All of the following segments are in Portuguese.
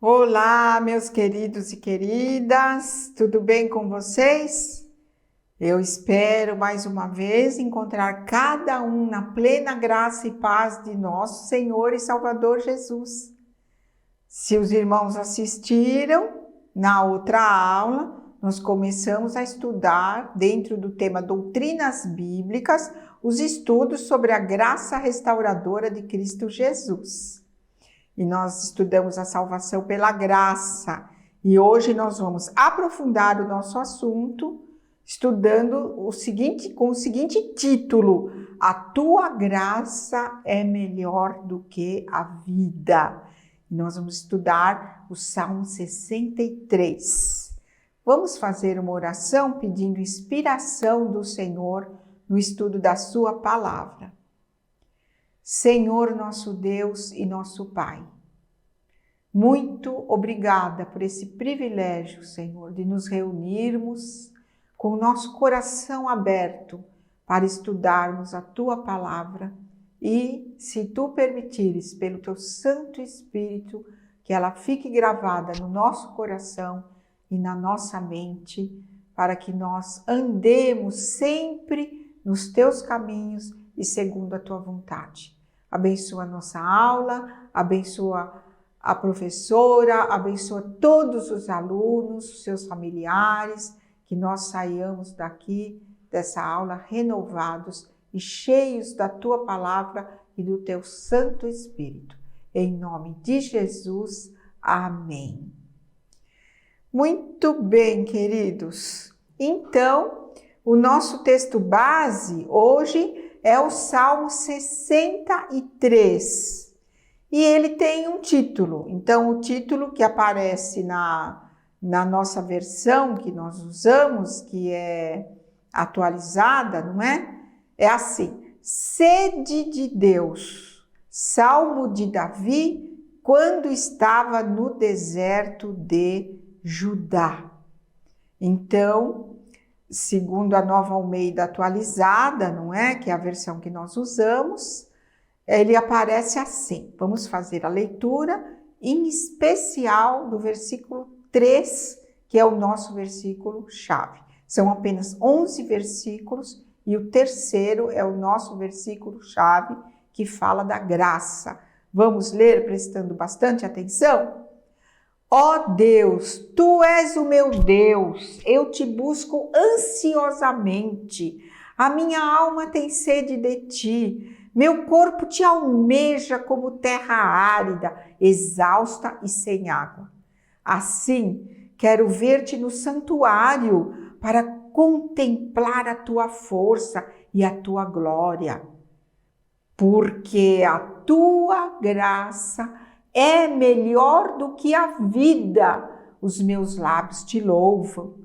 Olá, meus queridos e queridas, tudo bem com vocês? Eu espero mais uma vez encontrar cada um na plena graça e paz de nosso Senhor e Salvador Jesus. Se os irmãos assistiram, na outra aula, nós começamos a estudar, dentro do tema Doutrinas Bíblicas, os estudos sobre a graça restauradora de Cristo Jesus. E nós estudamos a salvação pela graça. E hoje nós vamos aprofundar o nosso assunto, estudando com o seguinte título: A tua graça é melhor do que a vida. E nós vamos estudar o Salmo 63. Vamos fazer uma oração pedindo inspiração do Senhor no estudo da sua palavra. Senhor, nosso Deus e nosso Pai, muito obrigada por esse privilégio, Senhor, de nos reunirmos com o nosso coração aberto para estudarmos a Tua palavra e, se Tu permitires, pelo Teu Santo Espírito, que ela fique gravada no nosso coração e na nossa mente, para que nós andemos sempre nos Teus caminhos e segundo a Tua vontade. Abençoa a nossa aula, abençoa a professora, abençoa todos os alunos, os seus familiares, que nós saiamos daqui dessa aula renovados e cheios da Tua palavra e do Teu Santo Espírito. Em nome de Jesus, amém. Muito bem, queridos. Então, o nosso texto base hoje é o Salmo 63 e ele tem um título. Então, o título que aparece na nossa versão que nós usamos, que é atualizada, não é? É assim: Sede de Deus, Salmo de Davi, quando estava no deserto de Judá. Então, segundo a Nova Almeida atualizada, não é? Que é a versão que nós usamos, ele aparece assim. Vamos fazer a leitura, em especial do versículo 3, que é o nosso versículo-chave. São apenas 11 versículos e o terceiro é o nosso versículo-chave, que fala da graça. Vamos ler prestando bastante atenção? Ó Deus, Tu és o meu Deus, eu te busco ansiosamente. A minha alma tem sede de Ti, meu corpo Te almeja como terra árida, exausta e sem água. Assim, quero ver-Te no santuário para contemplar a Tua força e a Tua glória. Porque a Tua graça é melhor do que a vida, os meus lábios Te louvam.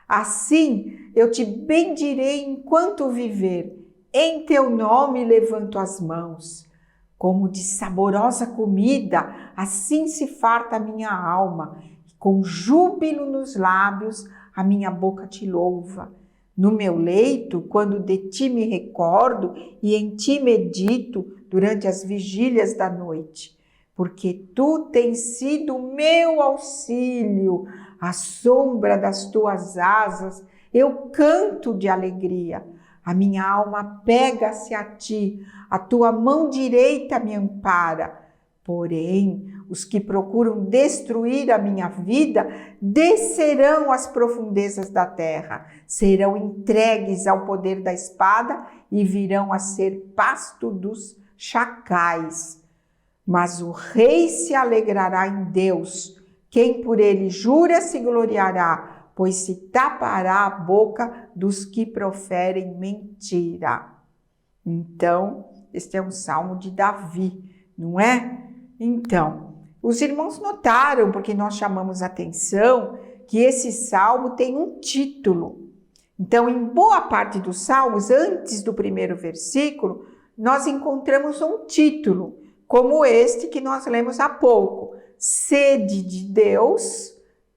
Assim, eu Te bendirei enquanto viver, em Teu nome levanto as mãos. Como de saborosa comida, assim se farta a minha alma, com júbilo nos lábios, a minha boca Te louva. No meu leito, quando de Ti me recordo e em Ti medito durante as vigílias da noite, porque Tu tens sido meu auxílio, à sombra das Tuas asas, eu canto de alegria. A minha alma pega-se a Ti, a Tua mão direita me ampara. Porém, os que procuram destruir a minha vida descerão às profundezas da terra, serão entregues ao poder da espada e virão a ser pasto dos chacais. Mas o rei se alegrará em Deus, quem por ele jura se gloriará, pois se tapará a boca dos que proferem mentira. Então, este é um salmo de Davi, não é? Então, os irmãos notaram, porque nós chamamos a atenção, que esse salmo tem um título. Então, em boa parte dos salmos, antes do primeiro versículo, nós encontramos um título, como este que nós lemos há pouco. Sede de Deus,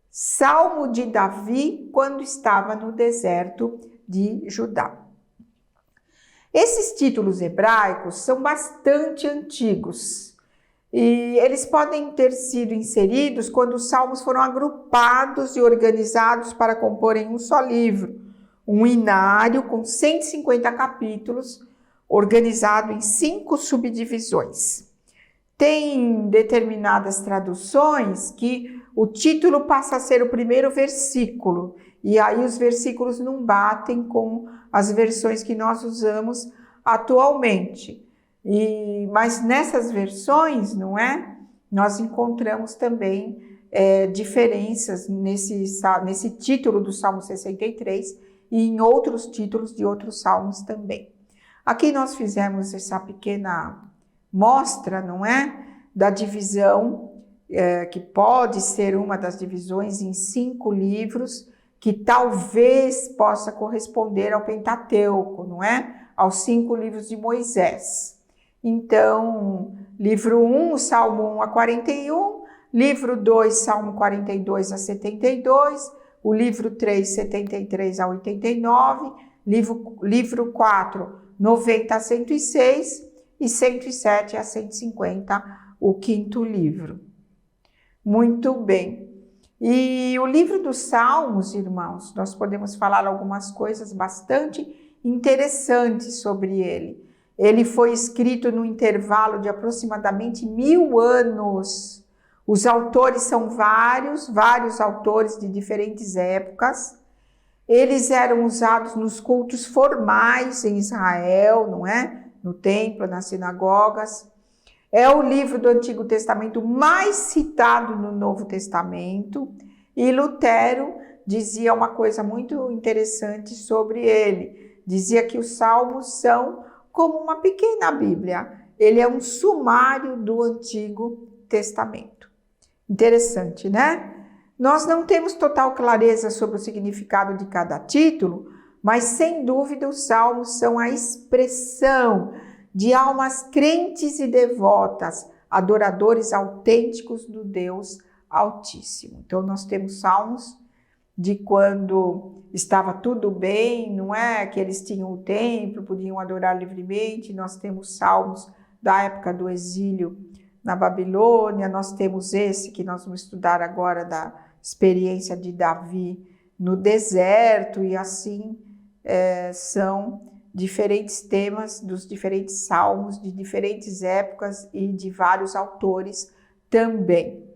Salmo de Davi, quando estava no deserto de Judá. Esses títulos hebraicos são bastante antigos e eles podem ter sido inseridos quando os salmos foram agrupados e organizados para comporem um só livro, um inário com 150 capítulos, organizado em 5 subdivisões. Tem determinadas traduções que o título passa a ser o primeiro versículo, e aí os versículos não batem com as versões que nós usamos atualmente. Mas nessas versões, não é? Nós encontramos também diferenças nesse título do Salmo 63 e em outros títulos de outros salmos também. Aqui nós fizemos essa pequena mostra, não é? Da divisão, que pode ser uma das divisões em 5 livros, que talvez possa corresponder ao Pentateuco, não é? Aos 5 livros de Moisés. Então, livro 1, Salmo 1 a 41, livro 2, Salmo 42 a 72, o livro 3, 73 a 89, livro 4, 90 a 106 e 107 a 150, o 5º livro. Muito bem. E o livro dos Salmos, irmãos, nós podemos falar algumas coisas bastante interessantes sobre ele. Ele foi escrito no intervalo de aproximadamente 1000 anos. Os autores são vários autores de diferentes épocas. Eles eram usados nos cultos formais em Israel, não é? No templo, nas sinagogas. É o livro do Antigo Testamento mais citado no Novo Testamento, e Lutero dizia uma coisa muito interessante sobre ele. Dizia que os Salmos são como uma pequena Bíblia. Ele é um sumário do Antigo Testamento. Interessante, né? Nós não temos total clareza sobre o significado de cada título, mas sem dúvida os Salmos são a expressão de almas crentes e devotas, adoradores autênticos do Deus Altíssimo. Então nós temos salmos de quando estava tudo bem, não é? Que eles tinham o templo, podiam adorar livremente. Nós temos salmos da época do exílio na Babilônia, nós temos esse que nós vamos estudar agora da experiência de Davi no deserto, e assim são diferentes temas dos diferentes salmos, de diferentes épocas e de vários autores também.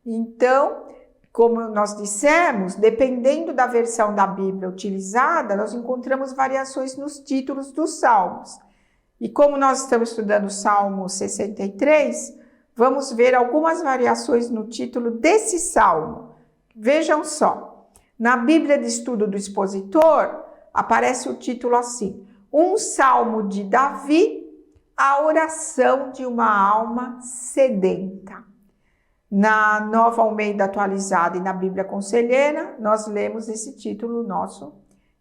Então, como nós dissemos, dependendo da versão da Bíblia utilizada, nós encontramos variações nos títulos dos salmos. E como nós estamos estudando o Salmo 63, vamos ver algumas variações no título desse salmo. Vejam só, na Bíblia de Estudo do Expositor, aparece o título assim: um salmo de Davi, a oração de uma alma sedenta. Na Nova Almeida Atualizada e na Bíblia Conselheira, nós lemos esse título nosso,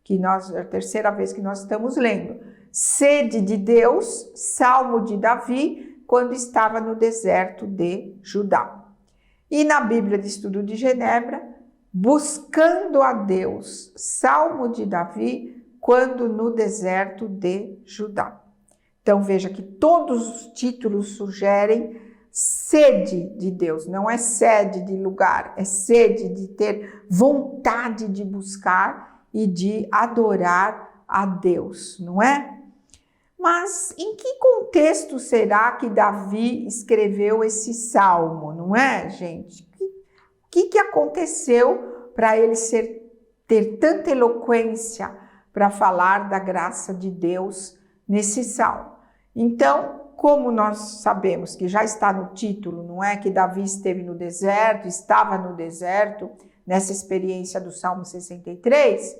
é a terceira vez que nós estamos lendo. Sede de Deus, salmo de Davi, quando estava no deserto de Judá. E na Bíblia de Estudo de Genebra, buscando a Deus, salmo de Davi, quando no deserto de Judá. Então veja que todos os títulos sugerem sede de Deus, não é sede de lugar, é sede de ter vontade de buscar e de adorar a Deus, não é? Mas em que contexto será que Davi escreveu esse salmo, não é, gente? O que aconteceu para ele ter tanta eloquência para falar da graça de Deus nesse salmo? Então, como nós sabemos que já está no título, não é? Que Davi esteve no deserto, estava no deserto, nessa experiência do Salmo 63,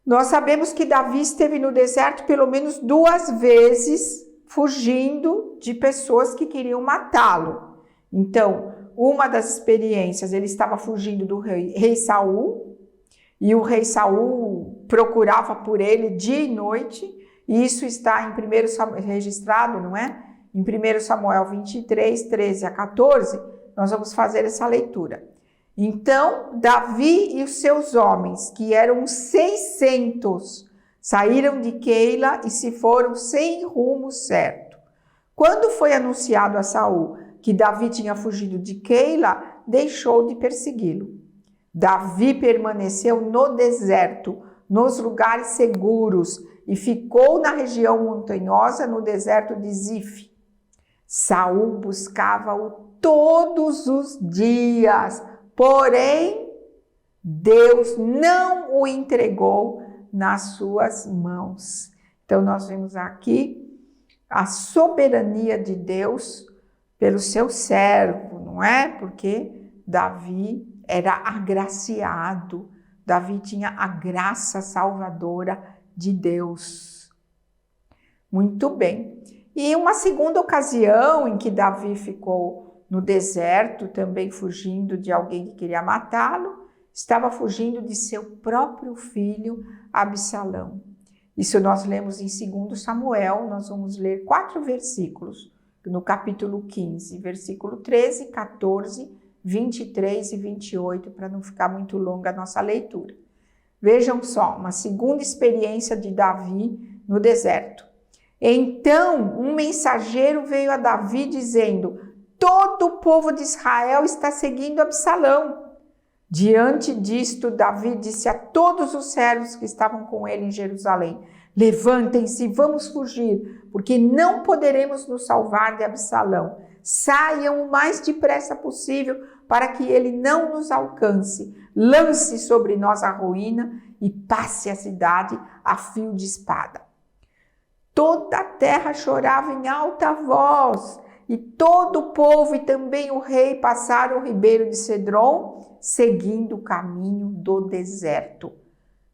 nós sabemos que Davi esteve no deserto pelo menos 2 vezes, fugindo de pessoas que queriam matá-lo. Então, uma das experiências, ele estava fugindo do rei Saul, e o rei Saul procurava por ele dia e noite, e isso está em 1 Samuel, registrado, não é? Em 1 Samuel 23, 13 a 14, nós vamos fazer essa leitura. Então, Davi e os seus homens, que eram 600, saíram de Keila e se foram sem rumo certo. Quando foi anunciado a Saul que Davi tinha fugido de Keila, deixou de persegui-lo. Davi permaneceu no deserto, nos lugares seguros, e ficou na região montanhosa, no deserto de Zif. Saul buscava-o todos os dias, porém, Deus não o entregou nas suas mãos. Então, nós vemos aqui a soberania de Deus pelo seu servo, não é? Porque Davi era agraciado, Davi tinha a graça salvadora de Deus. Muito bem. E uma segunda ocasião em que Davi ficou no deserto, também fugindo de alguém que queria matá-lo, estava fugindo de seu próprio filho Absalão. Isso nós lemos em 2 Samuel, nós vamos ler 4 versículos, no capítulo 15, versículo 13, 14, 23 e 28, para não ficar muito longa a nossa leitura. Vejam só, uma segunda experiência de Davi no deserto. Então, um mensageiro veio a Davi dizendo: todo o povo de Israel está seguindo Absalão. Diante disto, Davi disse a todos os servos que estavam com ele em Jerusalém: levantem-se, vamos fugir, porque não poderemos nos salvar de Absalão. Saiam o mais depressa possível para que ele não nos alcance. Lance sobre nós a ruína e passe a cidade a fio de espada. Toda a terra chorava em alta voz, e todo o povo e também o rei passaram o ribeiro de Cedron, seguindo o caminho do deserto.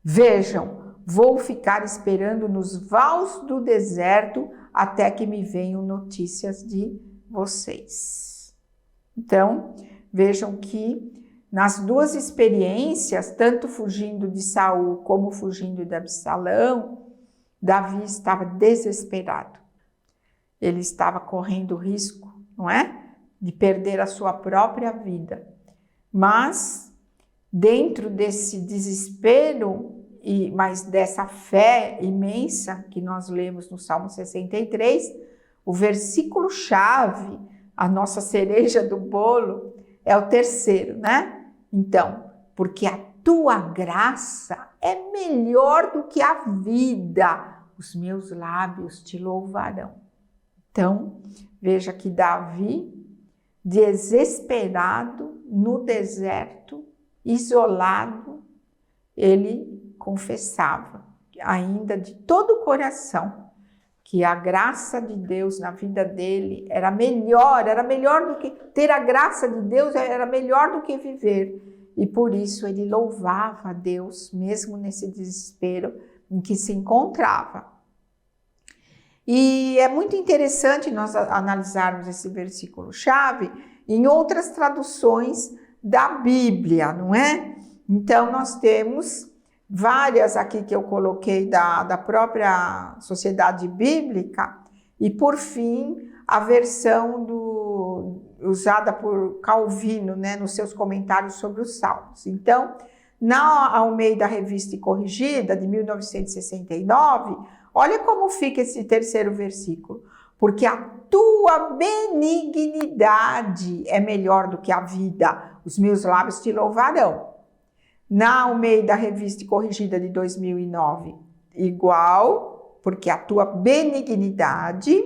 Vejam, vou ficar esperando nos vales do deserto até que me venham notícias de vocês. Então, vejam que nas duas experiências, tanto fugindo de Saul como fugindo de Absalão, Davi estava desesperado. Ele estava correndo risco, não é? De perder a sua própria vida. Mas, dentro desse desespero, mas dessa fé imensa que nós lemos no Salmo 63, o versículo-chave, a nossa cereja do bolo, é o terceiro, né? Então, porque a tua graça é melhor do que a vida, os meus lábios te louvarão. Então, veja que Davi, desesperado, no deserto, isolado, ele confessava, ainda de todo o coração, que a graça de Deus na vida dele era melhor do que ter a graça de Deus, era melhor do que viver. E por isso ele louvava a Deus, mesmo nesse desespero em que se encontrava. E é muito interessante nós analisarmos esse versículo-chave em outras traduções da Bíblia, não é? Então, nós temos várias aqui que eu coloquei da própria Sociedade Bíblica e, por fim, a versão usada por Calvino, né, nos seus comentários sobre os Salmos. Então, na Almeida Revista e Corrigida, de 1969, olha como fica esse terceiro versículo. Porque a tua benignidade é melhor do que a vida, os meus lábios te louvarão. Na Almeida Revista e Corrigida de 2009, igual, porque a tua benignidade.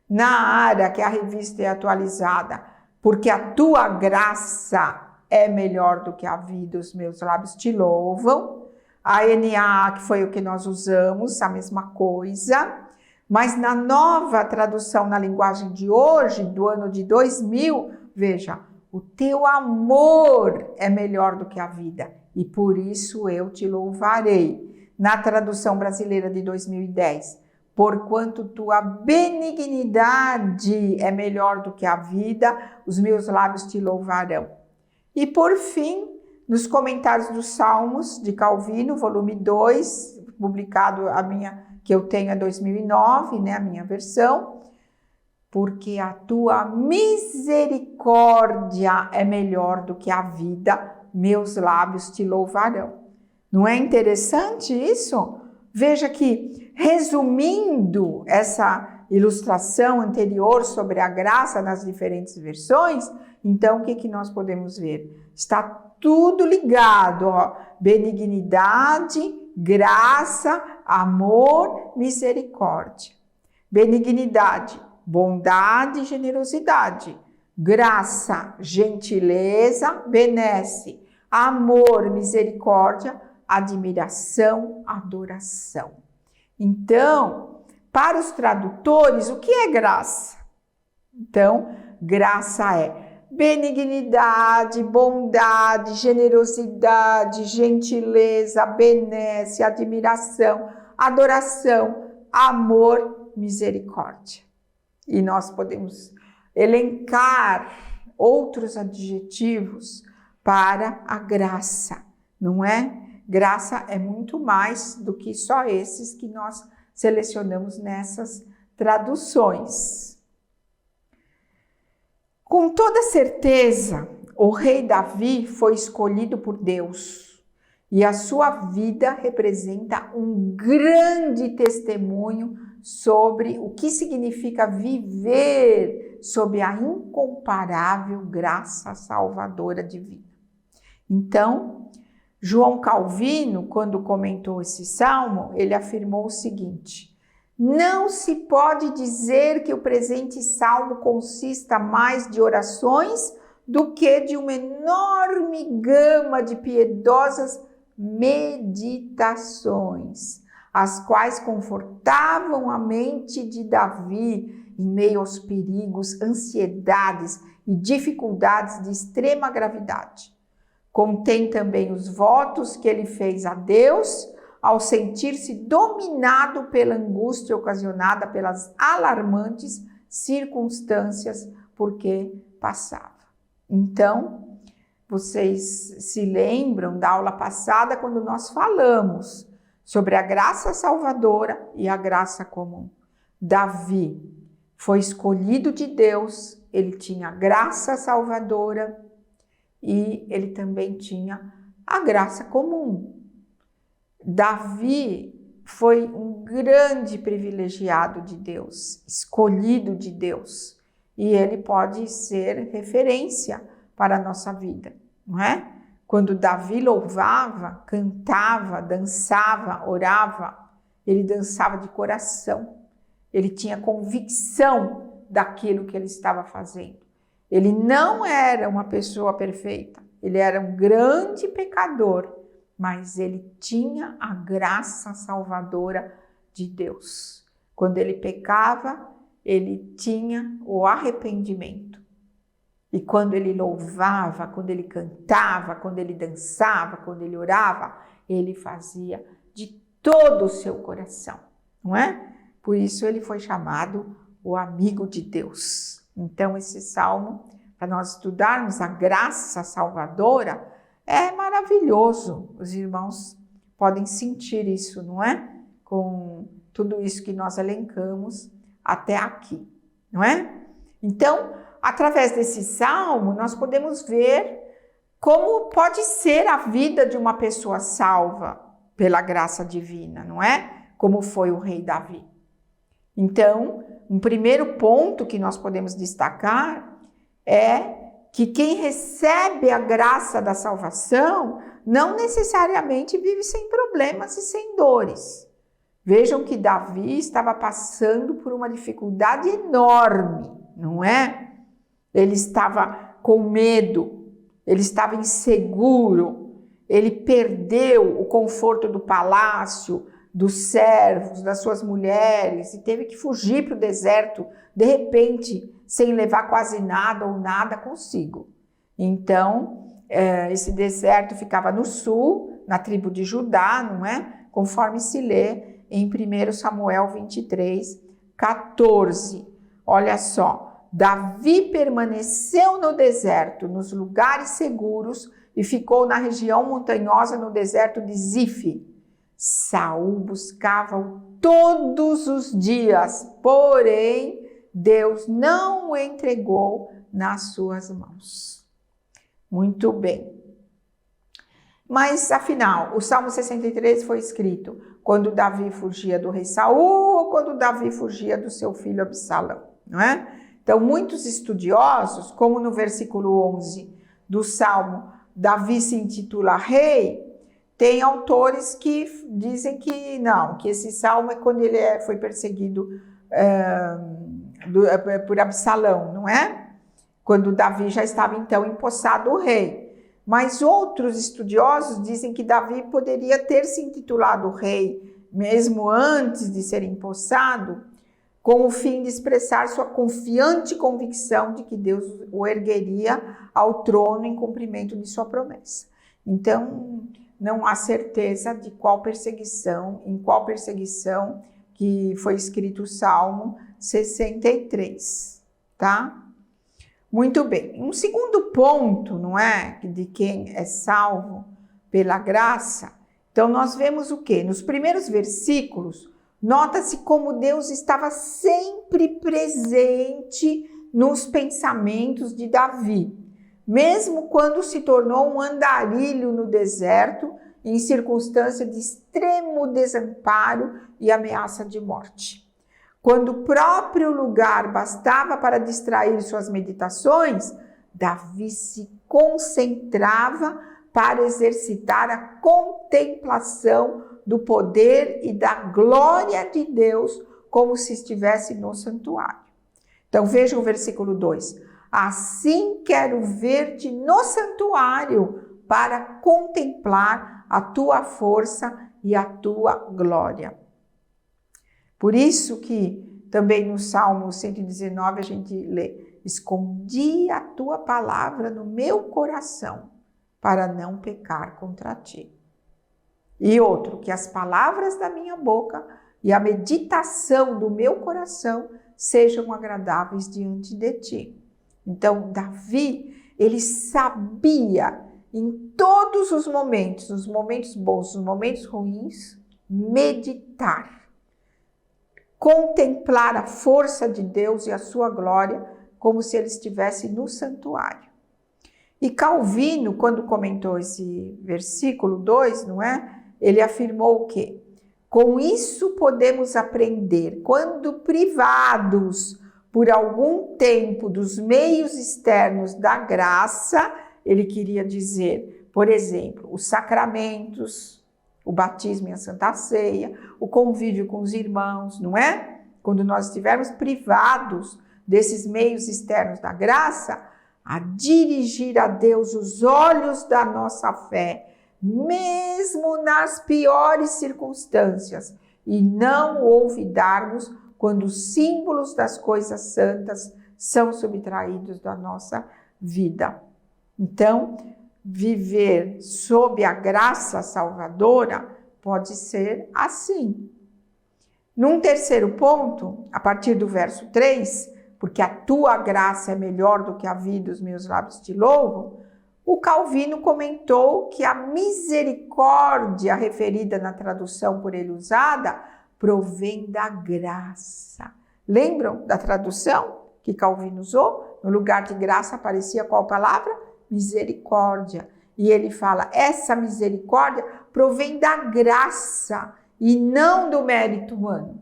Na Ara, que a revista é atualizada, porque a tua graça é melhor do que a vida, os meus lábios te louvam. A NA, que foi o que nós usamos, a mesma coisa. Mas na nova tradução na linguagem de hoje, do ano de 2000, veja, o teu amor é melhor do que a vida, e por isso eu te louvarei. Na tradução brasileira de 2010, porquanto tua benignidade é melhor do que a vida, os meus lábios te louvarão. E por fim, nos comentários dos Salmos de Calvino, volume 2, publicado que eu tenho é 2009, né, a minha versão, porque a tua misericórdia é melhor do que a vida, meus lábios te louvarão. Não é interessante isso? Veja que, resumindo essa ilustração anterior sobre a graça nas diferentes versões, então o que nós podemos ver? Está tudo ligado, ó, benignidade, graça, amor, misericórdia. Benignidade, bondade e generosidade. Graça, gentileza, benesse. Amor, misericórdia, admiração, adoração. Então, para os tradutores, o que é graça? Então, graça é benignidade, bondade, generosidade, gentileza, benesse, admiração, adoração, amor, misericórdia. E nós podemos elencar outros adjetivos para a graça, não é? Graça é muito mais do que só esses que nós selecionamos nessas traduções. Com toda certeza, o rei Davi foi escolhido por Deus e a sua vida representa um grande testemunho sobre o que significa viver sob a incomparável graça salvadora divina. Então, João Calvino, quando comentou esse salmo, ele afirmou o seguinte: não se pode dizer que o presente salmo consista mais de orações do que de uma enorme gama de piedosas meditações, as quais confortavam a mente de Davi em meio aos perigos, ansiedades e dificuldades de extrema gravidade. Contém também os votos que ele fez a Deus ao sentir-se dominado pela angústia ocasionada pelas alarmantes circunstâncias por que passava. Então, vocês se lembram da aula passada quando nós falamos sobre a graça salvadora e a graça comum. Davi foi escolhido de Deus, ele tinha graça salvadora e ele também tinha a graça comum. Davi foi um grande privilegiado de Deus, escolhido de Deus, e ele pode ser referência para a nossa vida, não é? Quando Davi louvava, cantava, dançava, orava, ele dançava de coração, ele tinha convicção daquilo que ele estava fazendo. Ele não era uma pessoa perfeita, ele era um grande pecador, mas ele tinha a graça salvadora de Deus. Quando ele pecava, ele tinha o arrependimento. E quando ele louvava, quando ele cantava, quando ele dançava, quando ele orava, ele fazia de todo o seu coração, não é? Por isso ele foi chamado o amigo de Deus. Então esse salmo, para nós estudarmos a graça salvadora, é maravilhoso. Os irmãos podem sentir isso, não é? Com tudo isso que nós elencamos até aqui, não é? Então, através desse salmo, nós podemos ver como pode ser a vida de uma pessoa salva pela graça divina, não é? Como foi o rei Davi. Então, um primeiro ponto que nós podemos destacar é que quem recebe a graça da salvação não necessariamente vive sem problemas e sem dores. Vejam que Davi estava passando por uma dificuldade enorme, não é? Ele estava com medo, ele estava inseguro, ele perdeu o conforto do palácio, dos servos, das suas mulheres e teve que fugir para o deserto, de repente, sem levar quase nada ou nada consigo. Então, esse deserto ficava no sul, na tribo de Judá, não é? Conforme se lê em 1 Samuel 23, 14. Olha só, Davi permaneceu no deserto, nos lugares seguros, e ficou na região montanhosa no deserto de Zif. Saul buscava-o todos os dias, porém Deus não o entregou nas suas mãos. Muito bem. Mas, afinal, o Salmo 63 foi escrito quando Davi fugia do rei Saul ou quando Davi fugia do seu filho Absalão, não é? Então, muitos estudiosos, como no versículo 11 do Salmo, Davi se intitula rei, tem autores que dizem que não, que esse salmo é quando ele foi perseguido por Absalão, não é? Quando Davi já estava então empossado o rei. Mas outros estudiosos dizem que Davi poderia ter se intitulado rei, mesmo antes de ser empossado, com o fim de expressar sua confiante convicção de que Deus o ergueria ao trono em cumprimento de sua promessa. Então, não há certeza de em qual perseguição que foi escrito o Salmo 63, tá? Muito bem. Um segundo ponto, não é? De quem é salvo pela graça. Então, nós vemos o quê? Nos primeiros versículos, nota-se como Deus estava sempre presente nos pensamentos de Davi, mesmo quando se tornou um andarilho no deserto, em circunstância de extremo desamparo e ameaça de morte. Quando o próprio lugar bastava para distrair suas meditações, Davi se concentrava para exercitar a contemplação do poder e da glória de Deus, como se estivesse no santuário. Então veja o versículo 2. Assim quero ver-te no santuário para contemplar a tua força e a tua glória. Por isso que também no Salmo 119 a gente lê: escondi a tua palavra no meu coração para não pecar contra ti. E outro, que as palavras da minha boca e a meditação do meu coração sejam agradáveis diante de ti. Então, Davi, ele sabia em todos os momentos, nos momentos bons, nos momentos ruins, meditar, contemplar a força de Deus e a sua glória, como se ele estivesse no santuário. E Calvino, quando comentou esse versículo 2, não é? Ele afirmou o quê? Com isso podemos aprender, quando privados por algum tempo dos meios externos da graça, ele queria dizer, por exemplo, os sacramentos, o batismo e a Santa Ceia, o convívio com os irmãos, não é? Quando nós estivermos privados desses meios externos da graça, a dirigir a Deus os olhos da nossa fé, mesmo nas piores circunstâncias, e não olvidarmos quando os símbolos das coisas santas são subtraídos da nossa vida. Então, viver sob a graça salvadora pode ser assim. Num terceiro ponto, a partir do verso 3, porque a tua graça é melhor do que a vida, os meus lábios te louvam, o Calvino comentou que a misericórdia referida na tradução por ele usada provém da graça. Lembram da tradução que Calvino usou? No lugar de graça aparecia qual palavra? Misericórdia. E ele fala, essa misericórdia provém da graça e não do mérito humano.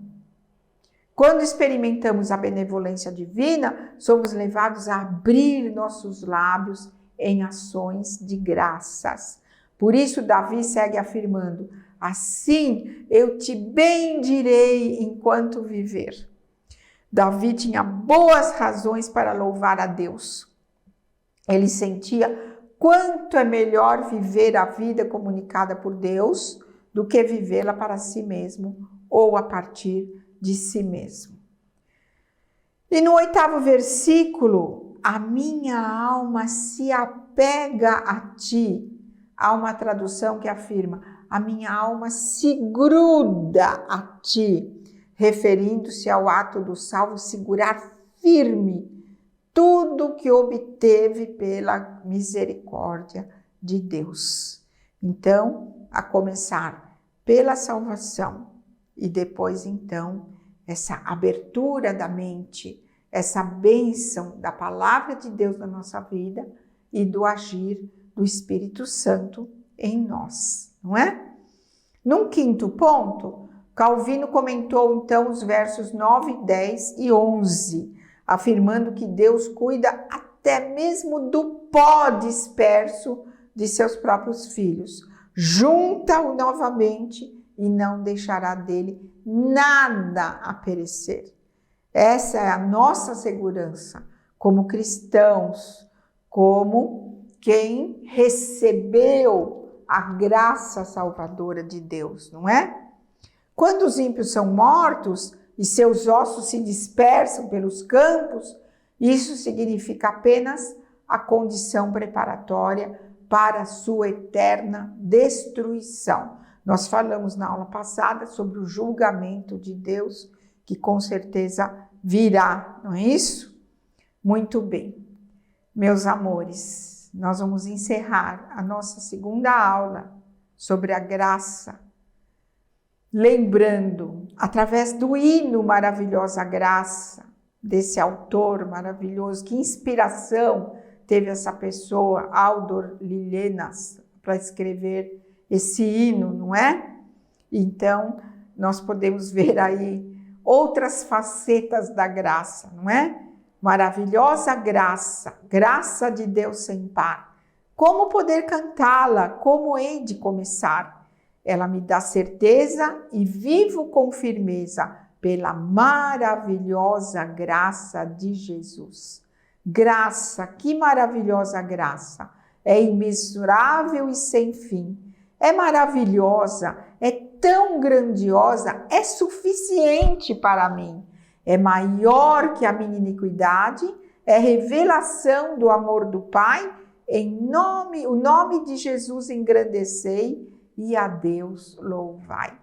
Quando experimentamos a benevolência divina, somos levados a abrir nossos lábios em ações de graças. Por isso, Davi segue afirmando, assim eu te bendirei enquanto viver. Davi tinha boas razões para louvar a Deus. Ele sentia quanto é melhor viver a vida comunicada por Deus do que vivê-la para si mesmo ou a partir de si mesmo. E no 8º versículo, a minha alma se apega a ti. Há uma tradução que afirma, a minha alma se gruda a ti, referindo-se ao ato do salvo segurar firme tudo que obteve pela misericórdia de Deus. Então, a começar pela salvação e depois, então, essa abertura da mente essa bênção da palavra de Deus na nossa vida e do agir do Espírito Santo em nós, não é? Num quinto ponto, Calvino comentou então os versos 9, 10 e 11, afirmando que Deus cuida até mesmo do pó disperso de seus próprios filhos. Junta-o novamente e não deixará dele nada a perecer. Essa é a nossa segurança como cristãos, como quem recebeu a graça salvadora de Deus, não é? Quando os ímpios são mortos e seus ossos se dispersam pelos campos, isso significa apenas a condição preparatória para a sua eterna destruição. Nós falamos na aula passada sobre o julgamento de Deus, que com certeza virá, não é isso? Muito bem. Meus amores, nós vamos encerrar a nossa segunda aula sobre a graça, lembrando, através do hino Maravilhosa Graça, desse autor maravilhoso, que inspiração teve essa pessoa, Aldor Lillenas, para escrever esse hino, não é? Então, nós podemos ver aí outras facetas da graça, não é? Maravilhosa graça, graça de Deus sem par. Como poder cantá-la? Como hei de começar? Ela me dá certeza e vivo com firmeza pela maravilhosa graça de Jesus. Graça, que maravilhosa graça! É imensurável e sem fim. É maravilhosa, é tão grandiosa, é suficiente para mim. É maior que a minha iniquidade, é revelação do amor do Pai. O nome de Jesus engrandecei e a Deus louvai.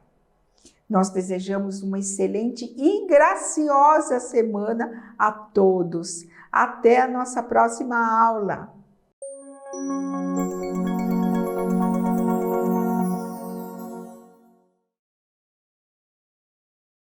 Nós desejamos uma excelente e graciosa semana a todos. Até a nossa próxima aula.